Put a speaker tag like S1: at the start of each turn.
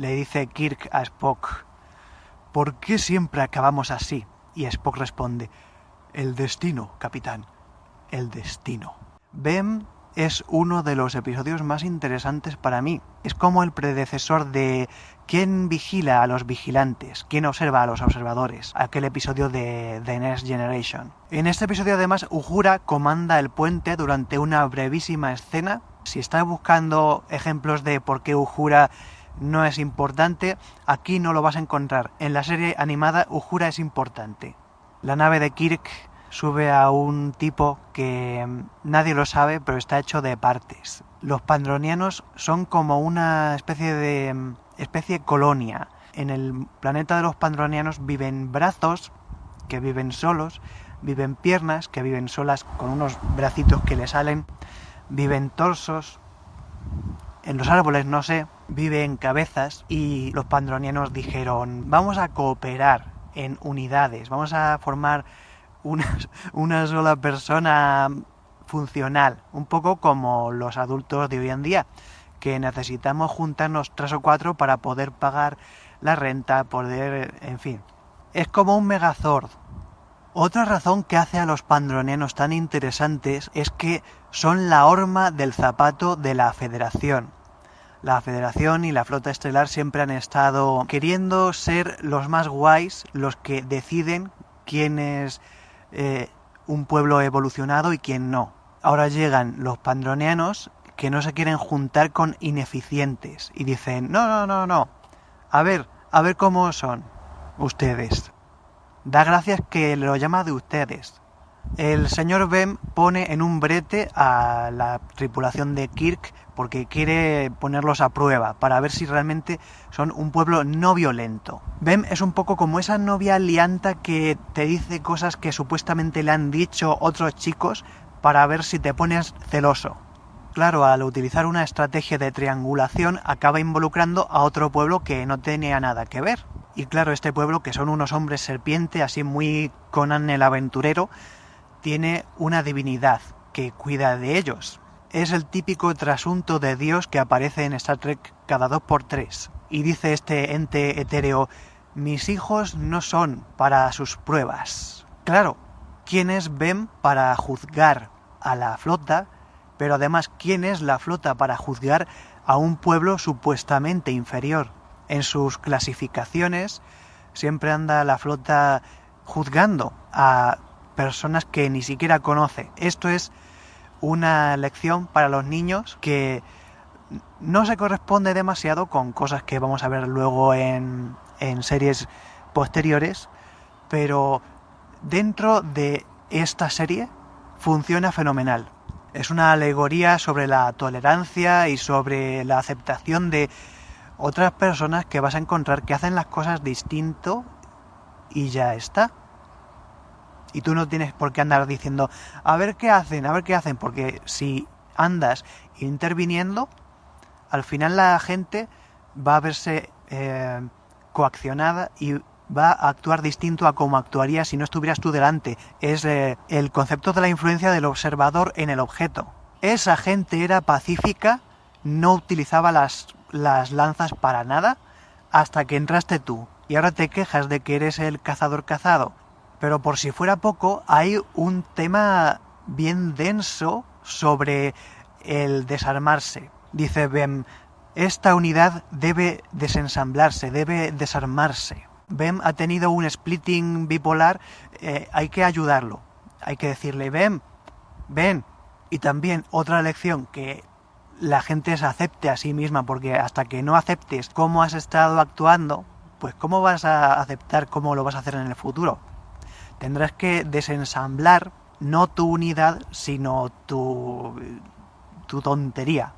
S1: le dice Kirk a Spock: ¿por qué siempre acabamos así? Y Spock responde: el destino, capitán, el destino. Bem es uno de los episodios más interesantes para mí. Es como el predecesor de ¿quién vigila a los vigilantes? ¿Quién observa a los observadores? Aquel episodio de The Next Generation. En este episodio además Uhura comanda el puente durante una brevísima escena. Si estás buscando ejemplos de por qué Uhura no es importante, aquí no lo vas a encontrar. En la serie animada Uhura es importante. La nave de Kirk sube a un tipo que nadie lo sabe, pero está hecho de partes. Los pandronianos son como una especie colonia. En el planeta de los pandronianos viven brazos, que viven solos, viven piernas, que viven solas con unos bracitos que le salen, viven torsos, en los árboles no sé, viven cabezas, y los pandronianos dijeron: vamos a cooperar en unidades, vamos a formar una sola persona funcional, un poco como los adultos de hoy en día, que necesitamos juntarnos 3 o 4 para poder pagar la renta, en fin. Es como un Megazord. Otra razón que hace a los pandronianos tan interesantes es que son la horma del zapato de la Federación. La Federación y la Flota Estelar siempre han estado queriendo ser los más guays, los que deciden quién es un pueblo evolucionado y quién no. Ahora llegan los pandronianos que no se quieren juntar con ineficientes y dicen: no, a ver cómo son ustedes. Da gracias que lo llama de ustedes. El señor Bem pone en un brete a la tripulación de Kirk porque quiere ponerlos a prueba para ver si realmente son un pueblo no violento. Bem es un poco como esa novia lianta que te dice cosas que supuestamente le han dicho otros chicos para ver si te pones celoso. Claro, al utilizar una estrategia de triangulación acaba involucrando a otro pueblo que no tenía nada que ver. Y claro, este pueblo, que son unos hombres serpiente, así muy Conan el aventurero, tiene una divinidad que cuida de ellos. Es el típico trasunto de Dios que aparece en Star Trek cada 2x3. Y dice este ente etéreo: mis hijos no son para sus pruebas. Claro, ¿quién es Bem para juzgar a la flota? Pero además, ¿quién es la flota para juzgar a un pueblo supuestamente inferior? En sus clasificaciones siempre anda la flota juzgando a personas que ni siquiera conoce. Esto es una lección para los niños que no se corresponde demasiado con cosas que vamos a ver luego en series posteriores, pero dentro de esta serie funciona fenomenal. Es una alegoría sobre la tolerancia y sobre la aceptación de otras personas que vas a encontrar que hacen las cosas distinto y ya está. Y tú no tienes por qué andar diciendo a ver qué hacen, porque si andas interviniendo, al final la gente va a verse coaccionada y va a actuar distinto a como actuaría si no estuvieras tú delante. Es el concepto de la influencia del observador en el objeto. Esa gente era pacífica, no utilizaba las lanzas para nada hasta que entraste tú. Y ahora te quejas de que eres el cazador cazado. Pero por si fuera poco, hay un tema bien denso sobre el desarmarse. Dice Bem: esta unidad debe desensamblarse, debe desarmarse. Bem ha tenido un splitting bipolar, hay que ayudarlo. Hay que decirle: Bem, ven. Y también otra lección, que la gente se acepte a sí misma, porque hasta que no aceptes cómo has estado actuando, pues cómo vas a aceptar cómo lo vas a hacer en el futuro. Tendrás que desensamblar no tu unidad, sino tu tontería.